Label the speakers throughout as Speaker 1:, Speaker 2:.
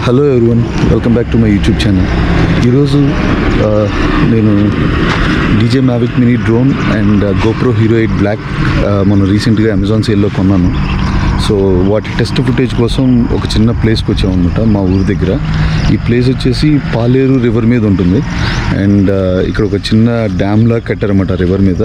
Speaker 1: Hello everyone, welcome back to my YouTube channel. ఈరోజు నేను DJI Mavic mini drone and GoPro Hero 8 black మనం రీసెంట్గా Amazon సేల్లో కొన్నాను. సో వాటి టెస్ట్ ఫుటేజ్ కోసం ఒక చిన్న ప్లేస్కి వచ్చామన్నమాట, మా ఊరి దగ్గర. ఈ ప్లేస్ వచ్చేసి పాలేరు రివర్ మీద ఉంటుంది. అండ్ ఇక్కడ ఒక చిన్న డ్యామ్లా కట్టారన్నమాట రివర్ మీద.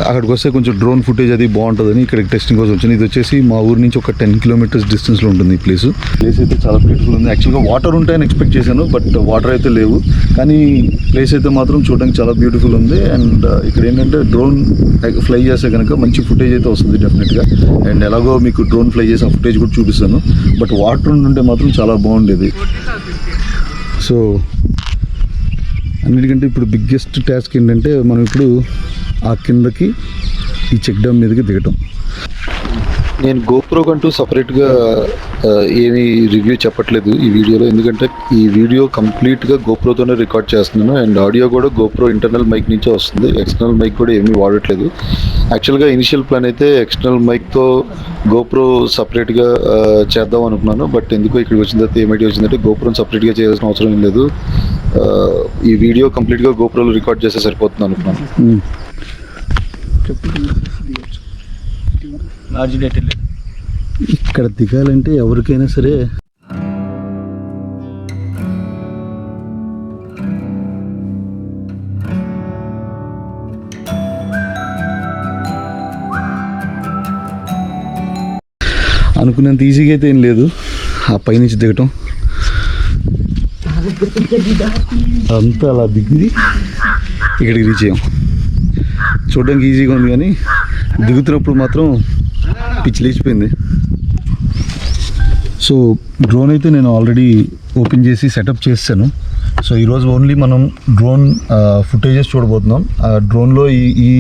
Speaker 1: అక్కడికి వస్తే కొంచెం డ్రోన్ ఫుటేజ్ అది బాగుంటుందని ఇక్కడికి టెస్టింగ్ కోసం వచ్చింది. ఇది వచ్చేసి మా ఊరి నుంచి ఒక 10 కిలోమీటర్స్ డిస్టెన్స్లో ఉంటుంది ఈ ప్లేస్ అయితే చాలా బ్యూటిఫుల్ ఉంది. యాక్చువల్గా వాటర్ ఉంటాయని ఎక్స్పెక్ట్ చేశాను, బట్ వాటర్ అయితే లేవు. కానీ ప్లేస్ అయితే మాత్రం చూడడానికి చాలా బ్యూటిఫుల్ ఉంది. అండ్ ఇక్కడ ఏంటంటే డ్రోన్ ఫ్లై చేస్తే కనుక మంచి ఫుటేజ్ అయితే వస్తుంది డెఫినెట్గా. అండ్ ఎలాగో మీకు డ్రోన్ ఫ్లై చేసి ఆ ఫుటేజ్ కూడా చూపిస్తాను. బట్ వాటర్ ఉంటే మాత్రం చాలా బాగుండేది. సో అన్నిటికంటే ఇప్పుడు బిగ్గెస్ట్ టాస్క్ ఏంటంటే మనం ఇప్పుడు ఆ కిందకి ఈ చెక్ డ్యామ్ మీదకి దిగటం. నేను గోప్రో కంటూ సపరేట్గా ఏమీ రివ్యూ చెప్పట్లేదు ఈ వీడియోలో, ఎందుకంటే ఈ వీడియో కంప్లీట్గా గోప్రోతోనే రికార్డ్ చేస్తున్నాను. అండ్ ఆడియో కూడా గోప్రో ఇంటర్నల్ మైక్ నుంచే వస్తుంది. ఎక్స్టర్నల్ మైక్ కూడా ఏమీ వాడట్లేదు. యాక్చువల్గా ఇనిషియల్ ప్లాన్ అయితే ఎక్స్టర్నల్ మైక్తో గోప్రో సపరేట్గా చేద్దాం అనుకున్నాను. బట్ ఎందుకో ఇక్కడికి వచ్చిన తర్వాత ఏమైతే వచ్చిందంటే గోప్రోని సపరేట్గా చేయాల్సిన అవసరం ఏం లేదు, ఈ వీడియో కంప్లీట్గా గోప్రోలో రికార్డ్ చేస్తే సరిపోతుంది అనుకున్నాను. ఇక్కడ దిగాలంటే ఎవరికైనా సరే అనుకున్నంత ఈజీగా అయితే ఏం లేదు ఆ పైనుంచి దిగటం. అంతా అలా దిగి ఇక్కడికి రీచ్ అయ్యాం. చూడడానికి ఈజీగా ఉంది కానీ దిగుతున్నప్పుడు మాత్రం పిచ్చి లేచిపోయింది. సో డ్రోన్ అయితే నేను ఆల్రెడీ ఓపెన్ చేసి సెటప్ చేశాను. సో ఈరోజు ఓన్లీ మనం డ్రోన్ ఫుటేజెస్ చూడబోతున్నాం. డ్రోన్లో ఈ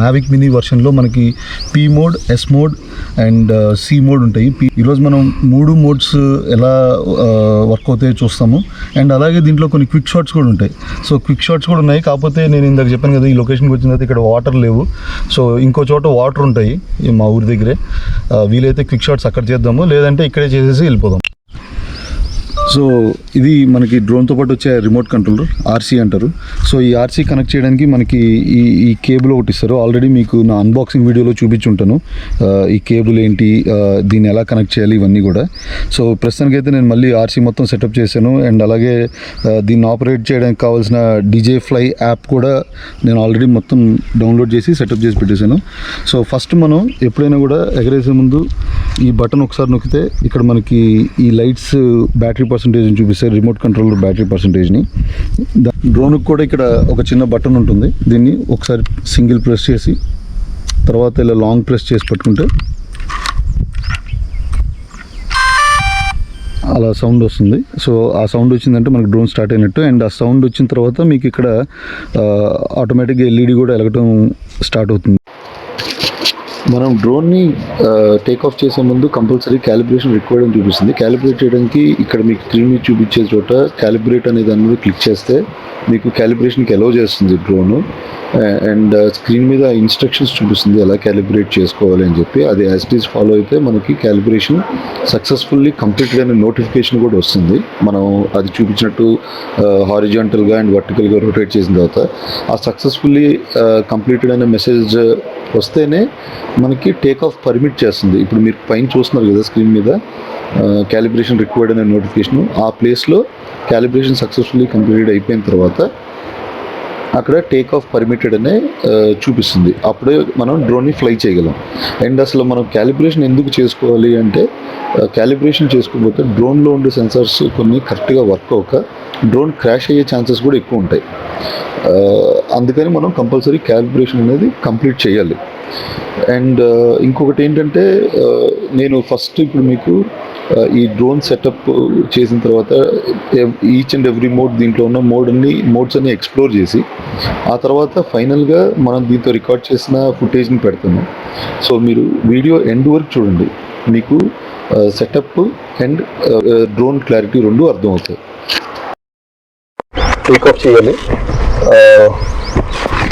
Speaker 1: మ్యావిక్ మినీ వర్షన్లో మనకి P mode, S mode and C mode ఉంటాయి. ఈరోజు మనం 3 మోడ్స్ ఎలా వర్క్ అవుతాయో చూస్తాము. అండ్ అలాగే దీంట్లో కొన్ని క్విక్ షాట్స్ కూడా ఉంటాయి. సో క్విక్ షాట్స్ కూడా ఉన్నాయి, కాకపోతే నేను ఇందాక చెప్పాను కదా, ఈ లొకేషన్కి వచ్చిన తర్వాత ఇక్కడ వాటర్ లేవు. సో ఇంకో చోట వాటర్ ఉంటాయి మా ఊరి దగ్గరే. వీలైతే క్విక్ షాట్స్ అక్కడ చేద్దాము, లేదంటే ఇక్కడే చేసేసి వెళ్ళిపోదాం. సో ఇది మనకి డ్రోన్తో పాటు వచ్చే రిమోట్ కంట్రోలర్, ఆర్సీ అంటారు. సో ఈ ఆర్సీ కనెక్ట్ చేయడానికి మనకి ఈ కేబుల్ ఒకటి ఇస్తారు. ఆల్రెడీ మీకు నా అన్బాక్సింగ్ వీడియోలో చూపించుంటాను ఈ కేబుల్ ఏంటి, దీన్ని ఎలా కనెక్ట్ చేయాలి, ఇవన్నీ కూడా. సో ప్రస్తుతానికైతే నేను మళ్ళీ ఆర్సీ మొత్తం సెటప్ చేశాను. అండ్ అలాగే దీన్ని ఆపరేట్ చేయడానికి కావాల్సిన DJI ఫ్లై యాప్ కూడా నేను ఆల్రెడీ మొత్తం డౌన్లోడ్ చేసి సెటప్ చేసి పెట్టేశాను. సో ఫస్ట్ మనం ఎప్పుడైనా కూడా ఎగరేసే ముందు ఈ బటన్ ఒకసారి నొక్కితే ఇక్కడ మనకి ఈ లైట్స్ బ్యాటరీ పర్సంటేజ్ని చూపిస్తారు, రిమోట్ కంట్రోలర్ బ్యాటరీ పర్సంటేజ్ని. డ్రోన్కి కూడా ఇక్కడ ఒక చిన్న బటన్ ఉంటుంది. దీన్ని ఒకసారి సింగిల్ ప్రెస్ చేసి తర్వాత ఇలా లాంగ్ ప్రెస్ చేసి పట్టుకుంటే అలా సౌండ్ వస్తుంది. సో ఆ సౌండ్ వచ్చిందంటే మనకు డ్రోన్ స్టార్ట్ అయినట్టు. అండ్ ఆ సౌండ్ వచ్చిన తర్వాత మీకు ఇక్కడ ఆటోమేటిక్గా LED కూడా వెలగటం స్టార్ట్ అవుతుంది. మనం డ్రోన్ని టేక్ ఆఫ్ చేసే ముందు కంపల్సరీ క్యాలిబ్రేషన్ రిక్వైర్డ్ అని చూపిస్తుంది. క్యాలిబ్రేట్ చేయడానికి ఇక్కడ మీకు స్క్రీన్ మీద చూపించే చోట క్యాలిబ్రేట్ అనే దాని మీద క్లిక్ చేస్తే మీకు క్యాలిబ్రేషన్కి అలౌ చేస్తుంది డ్రోను. అండ్ స్క్రీన్ మీద ఇన్స్ట్రక్షన్స్ చూపిస్తుంది ఎలా క్యాలిబ్రేట్ చేసుకోవాలి అని చెప్పి. అది యాజ్ ఇట్ ఈస్ ఫాలో అయితే మనకి క్యాలిబ్రేషన్ సక్సెస్ఫుల్లీ కంప్లీటెడ్ అనే నోటిఫికేషన్ కూడా వస్తుంది. మనం అది చూపించినట్టు హారిజాంటల్గా అండ్ వర్టికల్గా రొటేట్ చేసిన తర్వాత ఆ సక్సెస్ఫుల్లీ కంప్లీటెడ్ అనే మెసేజ్ వస్తేనే మనకి టేక్ ఆఫ్ పర్మిట్ చేస్తుంది. ఇప్పుడు మీరు పైన చూస్తున్నారు కదా స్క్రీన్ మీద క్యాలిబ్రేషన్ రిక్వైర్డ్ అనే నోటిఫికేషన్, ఆ ప్లేస్లో క్యాలిబ్రేషన్ సక్సెస్ఫుల్లీ కంప్లీటెడ్ అయిపోయిన తర్వాత అక్కడ టేక్ ఆఫ్ పర్మిటెడ్ అనే చూపిస్తుంది. అప్పుడే మనం డ్రోన్ని ఫ్లై చేయగలం. అండ్ అసలు మనం క్యాలిబ్రేషన్ ఎందుకు చేసుకోవాలి అంటే, క్యాలిబ్రేషన్ చేసుకోకపోతే డ్రోన్లో ఉండే సెన్సార్స్ కొన్ని కరెక్ట్గా వర్క్ అవ్వక డ్రోన్ క్రాష్ అయ్యే ఛాన్సెస్ కూడా ఎక్కువ ఉంటాయి. అందుకని మనం కంపల్సరీ క్యాలిబ్రేషన్ అనేది కంప్లీట్ చేయాలి. అండ్ ఇంకొకటి ఏంటంటే, నేను ఫస్ట్ ఇప్పుడు మీకు ఈ డ్రోన్ సెటప్ చేసిన తర్వాత ఈచ్ అండ్ ఎవ్రీ మోడ్, దీంట్లో ఉన్న మోడ్స్ అన్ని ఎక్స్ప్లోర్ చేసి ఆ తర్వాత ఫైనల్గా మనం దీంతో రికార్డ్ చేసిన ఫుటేజ్ని పెడతాము. సో మీరు వీడియో ఎండ్ వరకు చూడండి, మీకు సెటప్ అండ్ డ్రోన్ క్లారిటీ రెండు అర్థమవుతాయి. టేక్ ఆఫ్ చేయాలి.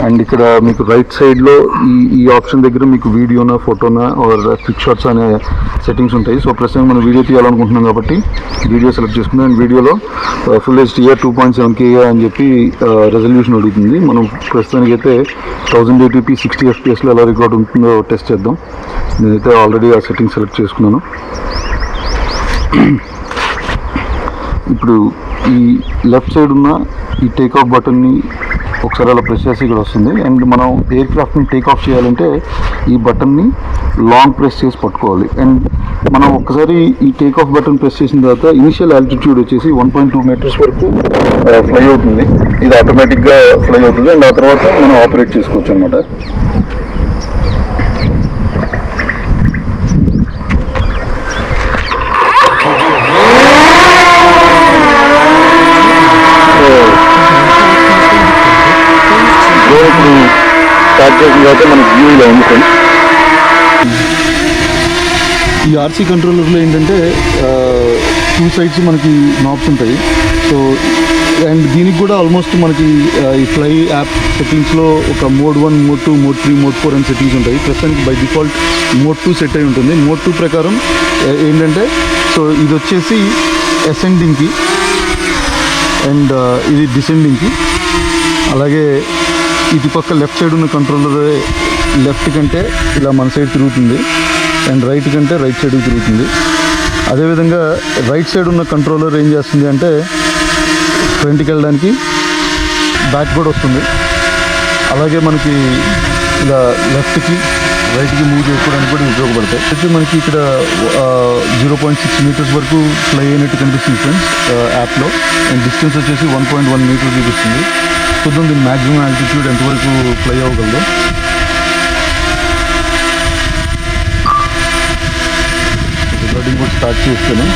Speaker 1: అండ్ ఇక్కడ మీకు రైట్ సైడ్లో ఈ ఆప్షన్ దగ్గర మీకు వీడియోనా ఫోటోనా ఆర్ క్విక్ షాట్స్ అనే సెట్టింగ్స్ ఉంటాయి. సో ప్రస్తుతం మనం వీడియో తీయాలనుకుంటున్నాం కాబట్టి వీడియో సెలెక్ట్ చేసుకుందాం. అండ్ వీడియోలో ఫుల్ హెచ్డిఆర్ 2.7K అని చెప్పి రెజల్యూషన్ అడుగుతుంది. మనం ప్రస్తుతానికి అయితే 1080p 60 FPSలో ఎలా రికార్డ్ ఉంటుందో టెస్ట్ చేద్దాం. నేనైతే ఆల్రెడీ ఆ సెట్టింగ్ సెలెక్ట్ చేసుకున్నాను. ఇప్పుడు ఈ లెఫ్ట్ సైడ్ ఉన్న ఈ టేక్ఆఫ్ బటన్ని ఒకసారి అలా ప్రెస్ చేసి ఇక్కడ వస్తుంది. అండ్ మనం ఎయిర్ క్రాఫ్ట్ని టేక్ఆఫ్ చేయాలంటే ఈ బటన్ని లాంగ్ ప్రెస్ చేసి పట్టుకోవాలి. అండ్ మనం ఒకసారి ఈ టేక్ఆఫ్ బటన్ ప్రెస్ చేసిన తర్వాత ఇనిషియల్ ఆల్టిట్యూడ్ వచ్చేసి 1.2 meters వరకు ఫ్లై అవుతుంది. ఇది ఆటోమేటిక్గా ఫ్లై అవుతుంది. అండ్ ఆ తర్వాత మనం ఆపరేట్ చేసుకోవచ్చు అనమాట. ఇప్పుడు స్టార్ట్ చేసిన తర్వాత మనకి వ్యూ ఇలా ఉంది ఫ్రెండ్స్. ఈ ఆర్సీ కంట్రోలర్లో ఏంటంటే 2 sides మనకి నాబ్స్ ఉంటాయి. సో అండ్ దీనికి కూడా ఆల్మోస్ట్ మనకి ఈ ఫ్లై యాప్ సెట్టింగ్స్లో ఒక మోడ్ 1, మోడ్ 2, మోడ్ 3, మోడ్ 4 అని సెట్టింగ్స్ ఉంటాయి. ప్రస్తుతానికి బై డిఫాల్ట్ మోడ్ 2 సెట్ అయి ఉంటుంది. మోడ్ 2 ప్రకారం ఏంటంటే సో ఇది వచ్చేసి అసెండింగ్కి అండ్ ఇది డిసెండింగ్కి. అలాగే ఇటు పక్క లెఫ్ట్ సైడ్ ఉన్న కంట్రోలర్ లెఫ్ట్ కంటే ఇలా మన సైడ్ తిరుగుతుంది అండ్ రైట్ కంటే రైట్ సైడ్కి తిరుగుతుంది. అదేవిధంగా రైట్ సైడ్ ఉన్న కంట్రోలర్ ఏం చేస్తుంది అంటే ఫ్రంట్కి వెళ్ళడానికి బ్యాక్ కూడా వస్తుంది. అలాగే మనకి ఇలా లెఫ్ట్కి రైట్కి మూవ్ చేసుకోవడానికి కూడా ఉపయోగపడతాయి. అయితే మనకి ఇక్కడ 0.6 meters వరకు ఫ్లై అయినట్టు కనిపిస్తుంది ఫ్రెండ్స్ యాప్లో. అండ్ డిస్టెన్స్ వచ్చేసి 1.1 meters చూపిస్తుంది. చూద్దాం దీని మ్యాక్సిమం ఆల్టిట్యూడ్ ఎంతవరకు ఫ్లై అవ్వగలదు. రికార్డింగ్ కూడా స్టార్ట్ చేస్తాను.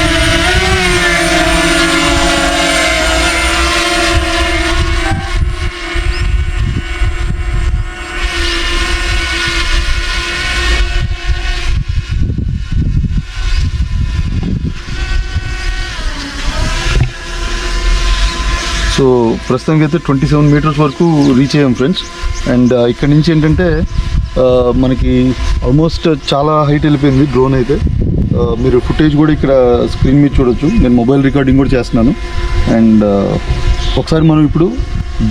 Speaker 1: సో ప్రస్తుతానికి అయితే 27 meters వరకు రీచ్ అయ్యాం ఫ్రెండ్స్. అండ్ ఇక్కడి నుంచి ఏంటంటే మనకి ఆల్మోస్ట్ చాలా హైట్ వెళ్ళిపోయింది డ్రోన్ అయితే. మీరు ఫుటేజ్ కూడా ఇక్కడ స్క్రీన్ మీద చూడొచ్చు. నేను మొబైల్ రికార్డింగ్ కూడా చేస్తున్నాను. అండ్ ఒకసారి మనం ఇప్పుడు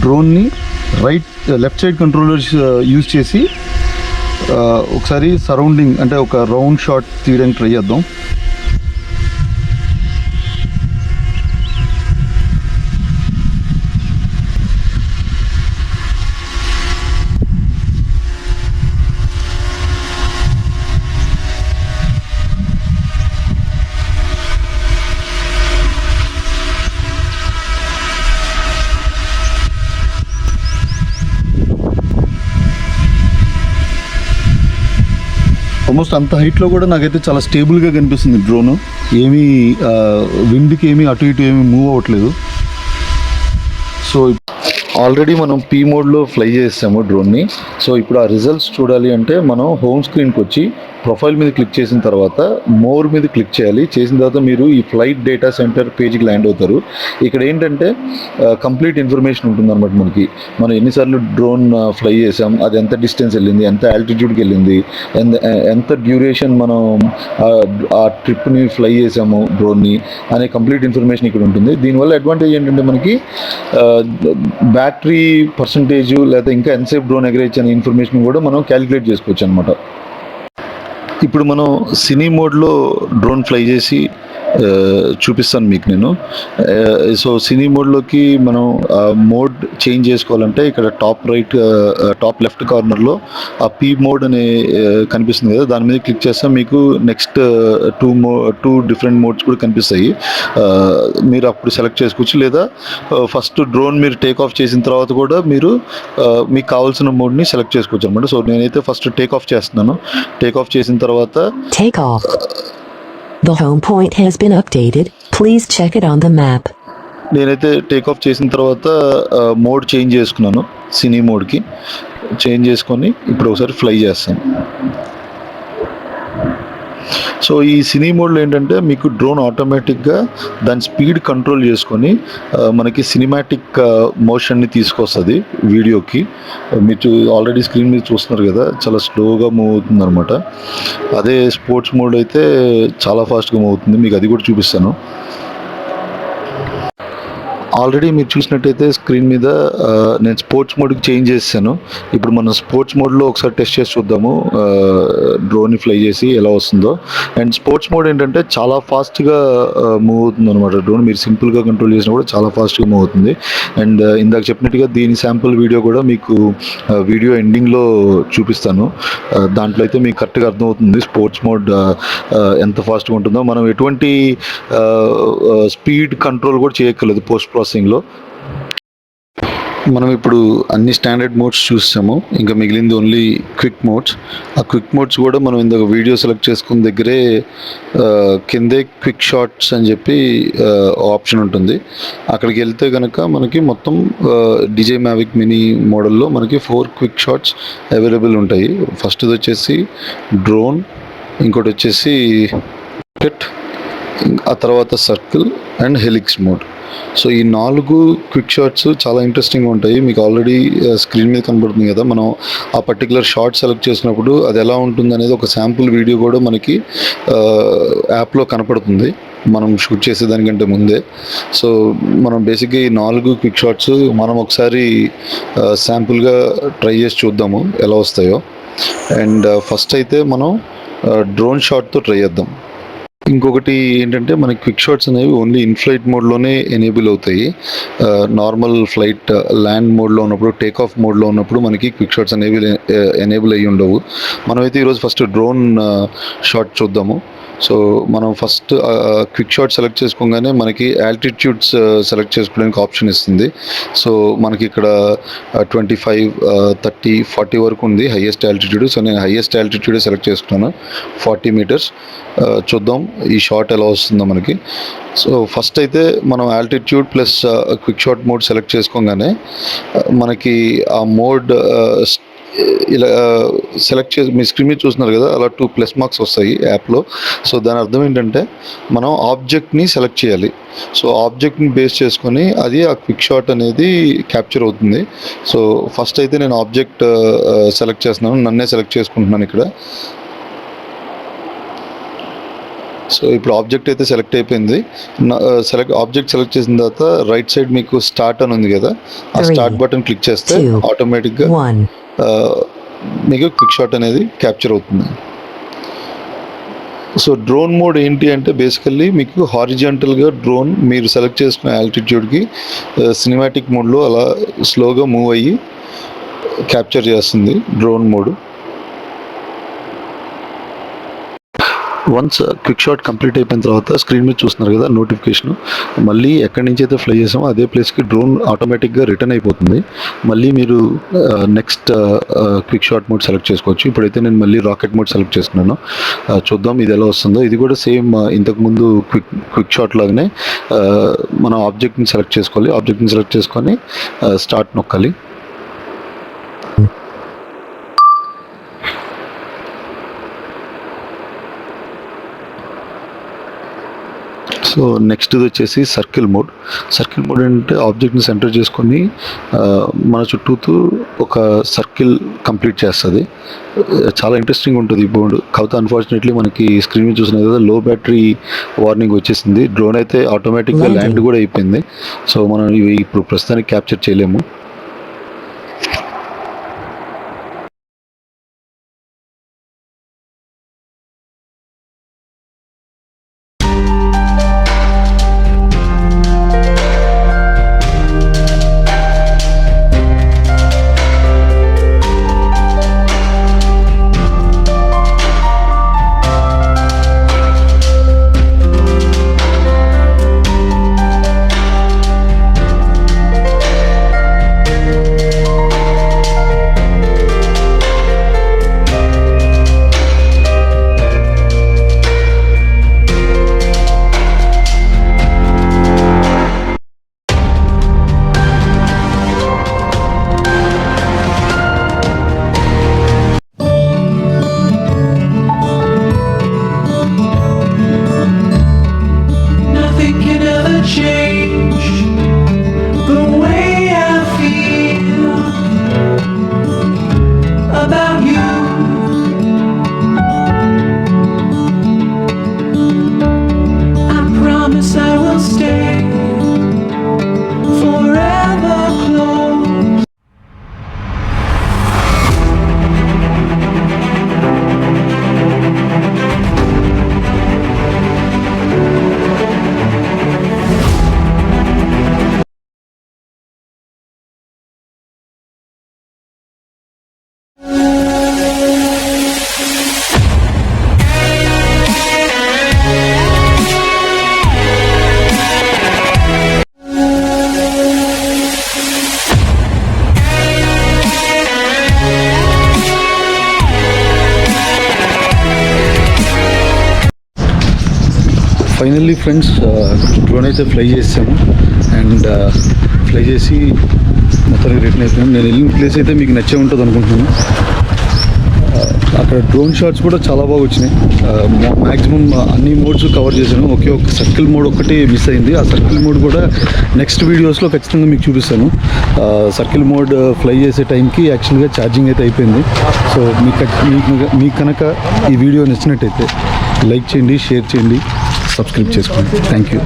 Speaker 1: డ్రోన్ని లెఫ్ట్ సైడ్ కంట్రోలర్స్ యూజ్ చేసి ఒకసారి సరౌండింగ్ అంటే ఒక రౌండ్ షాట్ తీయడానికి ట్రై చేద్దాం. ఆల్మోస్ట్ అంత హైట్లో కూడా నాకైతే చాలా స్టేబుల్గా కనిపిస్తుంది డ్రోను. ఏమీ విండ్కి ఏమీ అటు ఇటు ఏమీ మూవ్ అవ్వట్లేదు. సో ఆల్రెడీ మనం పీ మోడ్లో ఫ్లై చేసాము డ్రోన్ని. సో ఇప్పుడు ఆ రిజల్ట్స్ చూడాలి అంటే మనం హోమ్ స్క్రీన్కి వచ్చి ప్రొఫైల్ మీద క్లిక్ చేసిన తర్వాత మోర్ మీద క్లిక్ చేయాలి. చేసిన తర్వాత మీరు ఈ ఫ్లైట్ డేటా సెంటర్ పేజ్కి ల్యాండ్ అవుతారు. ఇక్కడ ఏంటంటే కంప్లీట్ ఇన్ఫర్మేషన్ ఉంటుంది అనమాట. మనం ఎన్నిసార్లు డ్రోన్ ఫ్లై చేసాం, అది ఎంత డిస్టెన్స్ వెళ్ళింది, ఎంత ఆల్టిట్యూడ్కి వెళ్ళింది, ఎంత డ్యూరేషన్ మనం ఆ ట్రిప్ని ఫ్లై చేసాము డ్రోన్ని అనే కంప్లీట్ ఇన్ఫర్మేషన్ ఇక్కడ ఉంటుంది. దీనివల్ల అడ్వాంటేజ్ ఏంటంటే మనకి బ్యాటరీ పర్సంటేజ్ లేదా ఇంకా ఎంతసేపు డ్రోన్ ఎగరేయచ్చు అనే ఇన్ఫర్మేషన్ కూడా మనం క్యాలిక్యులేట్ చేసుకోవచ్చు అనమాట. ఇప్పుడు మనం సినీ మోడ్లో డ్రోన్ ఫ్లై చేసి చూపిస్తాను మీకు నేను. సో సినీ మోడ్లోకి మనం మోడ్ చేంజ్ చేసుకోవాలంటే ఇక్కడ టాప్ లెఫ్ట్ కార్నర్లో ఆ పీ మోడ్ అనే కనిపిస్తుంది కదా, దాని మీద క్లిక్ చేస్తే మీకు నెక్స్ట్ టూ డిఫరెంట్ మోడ్స్ కూడా కనిపిస్తాయి. మీరు అప్పుడు సెలెక్ట్ చేసుకోవచ్చు. లేదా ఫస్ట్ డ్రోన్ మీరు టేక్ ఆఫ్ చేసిన తర్వాత కూడా మీరు మీకు కావాల్సిన మోడ్ని సెలెక్ట్ చేసుకోవచ్చు అనమాట. సో నేనైతే ఫస్ట్ టేక్ ఆఫ్ చేస్తున్నాను. టేక్ ఆఫ్ చేసిన తర్వాత
Speaker 2: The home point has been updated. Please check it on the map.
Speaker 1: నేనైతే టేక్ ఆఫ్ చేసిన తర్వాత మోడ్ చేంజ్ చేసుకున్నాను. సినీ మోడ్కి చేంజ్ చేసుకొని ఇప్పుడు ఒకసారి ఫ్లై చేస్తాను. సో ఈ సినీ మోడ్లో ఏంటంటే మీకు డ్రోన్ ఆటోమేటిక్గా దాని స్పీడ్ కంట్రోల్ చేసుకొని మనకి సినిమాటిక్ మోషన్ని తీసుకొస్తుంది వీడియోకి. మీరు ఆల్రెడీ స్క్రీన్ మీద చూస్తున్నారు కదా, చాలా స్లోగా మూవ్ అవుతుంది అనమాట. అదే స్పోర్ట్స్ మోడ్ అయితే చాలా ఫాస్ట్గా మూవ్ అవుతుంది. మీకు అది కూడా చూపిస్తాను. ఆల్రెడీ మీరు చూసినట్టయితే స్క్రీన్ మీద నేను స్పోర్ట్స్ మోడ్కి చేంజ్ చేశాను. ఇప్పుడు మనం స్పోర్ట్స్ మోడ్లో ఒకసారి టెస్ట్ చేసి చూద్దాము, డ్రోన్ని ఫ్లై చేసి ఎలా వస్తుందో. అండ్ స్పోర్ట్స్ మోడ్ ఏంటంటే చాలా ఫాస్ట్గా మూవ్ అవుతుంది అనమాట. డ్రోన్ మీరు సింపుల్గా కంట్రోల్ చేసినా కూడా చాలా ఫాస్ట్గా మూవ్ అవుతుంది. అండ్ ఇందాక చెప్పినట్టుగా దీని శాంపుల్ వీడియో కూడా మీకు వీడియో ఎండింగ్లో చూపిస్తాను. దాంట్లో అయితే మీకు కరెక్ట్గా అర్థమవుతుంది స్పోర్ట్స్ మోడ్ ఎంత ఫాస్ట్గా ఉంటుందో. మనం ఎటువంటి స్పీడ్ కంట్రోల్ కూడా చేయక్కర్లేదు పోస్ట్ ప్రాసెసింగ్లో. మనం ఇప్పుడు అన్ని స్టాండర్డ్ మోడ్స్ చూసాము, ఇంకా మిగిలింది ఓన్లీ క్విక్ మోడ్స్. ఆ క్విక్ మోడ్స్ కూడా మనం ఇందాక వీడియో సెలెక్ట్ చేసుకున్న దగ్గరే కిందే క్విక్ షాట్స్ అని చెప్పి ఆప్షన్ ఉంటుంది. అక్కడికి వెళ్తే కనుక మనకి మొత్తం DJI Mavic మినీ మోడల్లో మనకి 4 క్విక్ షాట్స్ అవైలబుల్ ఉంటాయి. ఫస్ట్ది వచ్చేసి డ్రోన్, ఇంకోటి వచ్చేసి రాకెట్, ఆ తర్వాత circle and helix mode. So ఈ 4 క్విక్ షాట్స్ చాలా ఇంట్రెస్టింగ్గా ఉంటాయి. మీకు ఆల్రెడీ స్క్రీన్ మీద కనబడుతుంది కదా, మనం ఆ పర్టికులర్ షాట్ సెలెక్ట్ చేసినప్పుడు అది ఎలా ఉంటుంది అనేది ఒక శాంపుల్ వీడియో కూడా మనకి యాప్లో కనపడుతుంది మనం షూట్ చేసేదానికంటే ముందే. సో మనం బేసిక్గా ఈ 4 క్విక్ షాట్స్ మనం ఒకసారి శాంపుల్గా ట్రై చేసి చూద్దాము ఎలా వస్తాయో. అండ్ ఫస్ట్ అయితే మనం డ్రోన్ షాట్తో ట్రై చేద్దాం. ఇంకొకటి ఏంటంటే మనకి క్విక్ షాట్స్ అనేవి ఓన్లీ ఇన్ ఫ్లైట్ మోడ్లోనే ఎనేబుల్ అవుతాయి. నార్మల్ ఫ్లైట్ ల్యాండ్ మోడ్లో ఉన్నప్పుడు, టేక్ ఆఫ్ మోడ్లో ఉన్నప్పుడు మనకి క్విక్ షాట్స్ అనేవి ఎనేబుల్ అయ్యి ఉండవు. మనమైతే ఈరోజు ఫస్ట్ డ్రోన్ షాట్ చూద్దాము. సో మనం ఫస్ట్ క్విక్ షాట్ సెలెక్ట్ చేసుకోగానే మనకి ఆల్టిట్యూడ్స్ సెలెక్ట్ చేసుకోవడానికి ఆప్షన్ ఇస్తుంది. సో మనకి ఇక్కడ 25, 30, 40 వరకు ఉంది హైయెస్ట్ ఆల్టిట్యూడ్. సో నేను హైయెస్ట్ ఆల్టిట్యూడ్ సెలెక్ట్ చేసుకున్నాను, 40 మీటర్స్. చూద్దాం ఈ షాట్ ఎలా వస్తుందో మనకి. సో ఫస్ట్ అయితే మనం altitude plus quick shot mode select చేసుకోగానే మనకి ఆ మోడ్ ఇలా సెలెక్ట్ చేసి మీ స్క్రీన్ మీద చూస్తున్నారు కదా, అలా 2 ప్లస్ మార్క్స్ వస్తాయి యాప్లో. సో దాని అర్థం ఏంటంటే మనం ఆబ్జెక్ట్ని సెలెక్ట్ చేయాలి. సో ఆబ్జెక్ట్ని బేస్ చేసుకొని అది ఆ క్విక్ షాట్ అనేది క్యాప్చర్ అవుతుంది. సో ఫస్ట్ అయితే నేను ఆబ్జెక్ట్ సెలెక్ట్ చేస్తున్నాను, నన్నే సెలెక్ట్ చేసుకుంటున్నాను ఇక్కడ. సో ఇప్పుడు ఆబ్జెక్ట్ అయితే సెలెక్ట్ అయిపోయింది. ఆబ్జెక్ట్ సెలెక్ట్ చేసిన తర్వాత రైట్ సైడ్ మీకు స్టార్ట్ అని ఉంది కదా, ఆ స్టార్ట్ బటన్ క్లిక్ చేస్తే ఆటోమేటిక్గా మీకు క్విక్ షాట్ అనేది క్యాప్చర్ అవుతుంది. సో డ్రోన్ మోడ్ ఏంటి అంటే బేసికల్లీ మీకు హారిజాంటల్గా డ్రోన్ మీరు సెలెక్ట్ చేసుకున్న ఆల్టిట్యూడ్కి సినిమాటిక్ మోడ్లో అలా స్లోగా మూవ్ అయ్యి క్యాప్చర్ చేస్తుంది drone mode. Once quick shot complete అయిపోయిన తర్వాత స్క్రీన్ మీద చూస్తున్నారు కదా నోటిఫికేషన్, మళ్ళీ ఎక్కడి నుంచి అయితే ఫ్లై చేసామో అదే ప్లేస్కి డ్రోన్ ఆటోమేటిక్గా రిటర్న్ అయిపోతుంది. మళ్ళీ మీరు next quick shot mode select చేసుకోవచ్చు. ఇప్పుడైతే నేను మళ్ళీ రాకెట్ మోడ్ సెలెక్ట్ చేసుకున్నాను. చూద్దాం ఇది ఎలా వస్తుందో. ఇది కూడా సేమ్ ఇంతకుముందు క్విక్ షాట్ లాగానే మనం ఆబ్జెక్ట్ని సెలెక్ట్ చేసుకోవాలి. ఆబ్జెక్ట్ని సెలెక్ట్ చేసుకొని స్టార్ట్ నొక్కాలి. సో నెక్స్ట్ వచ్చేసి సర్కిల్ మోడ్. సర్కిల్ మోడ్ అంటే ఆబ్జెక్ట్ని సెంటర్ చేసుకొని మన చుట్టూతూ ఒక సర్కిల్ కంప్లీట్ చేస్తుంది. చాలా ఇంట్రెస్టింగ్ ఉంటుంది ఈ మోడ్. కాకపోతే అన్ఫార్చునేట్లీ మనకి స్క్రీన్ మీద చూసిన కదా లో బ్యాటరీ వార్నింగ్ వచ్చేసింది. డ్రోన్ అయితే ఆటోమేటిక్గా ల్యాండ్ కూడా అయిపోయింది. సో మనం ఇవి ఇప్పుడు ప్రస్తుతానికి క్యాప్చర్ చేయలేము. ఫైనల్లీ ఫ్రెండ్స్ డ్రోన్ అయితే ఫ్లై చేసాము అండ్ ఫ్లై చేసి మొత్తానికి రిటర్న్ అయిపోయాము. నేను వెళ్ళిన ప్లేస్ అయితే మీకు నచ్చే ఉంటుంది అనుకుంటున్నాను. అక్కడ డ్రోన్ షాట్స్ కూడా చాలా బాగా వచ్చినాయి. మ్యాక్సిమం అన్ని మోడ్స్ కవర్ చేశాను. ఒకే ఒక సర్కిల్ మోడ్ ఒకటి మిస్ అయింది. ఆ సర్కిల్ మోడ్ కూడా నెక్స్ట్ వీడియోస్లో ఖచ్చితంగా మీకు చూపిస్తాను. సర్కిల్ మోడ్ ఫ్లై చేసే టైంకి యాక్చువల్గా ఛార్జింగ్ అయితే అయిపోయింది. సో మీకు కనుక ఈ వీడియో నచ్చినట్టయితే లైక్ చేయండి, షేర్ చేయండి, సబ్స్క్రైబ్ చేసుకోండి. Thank you.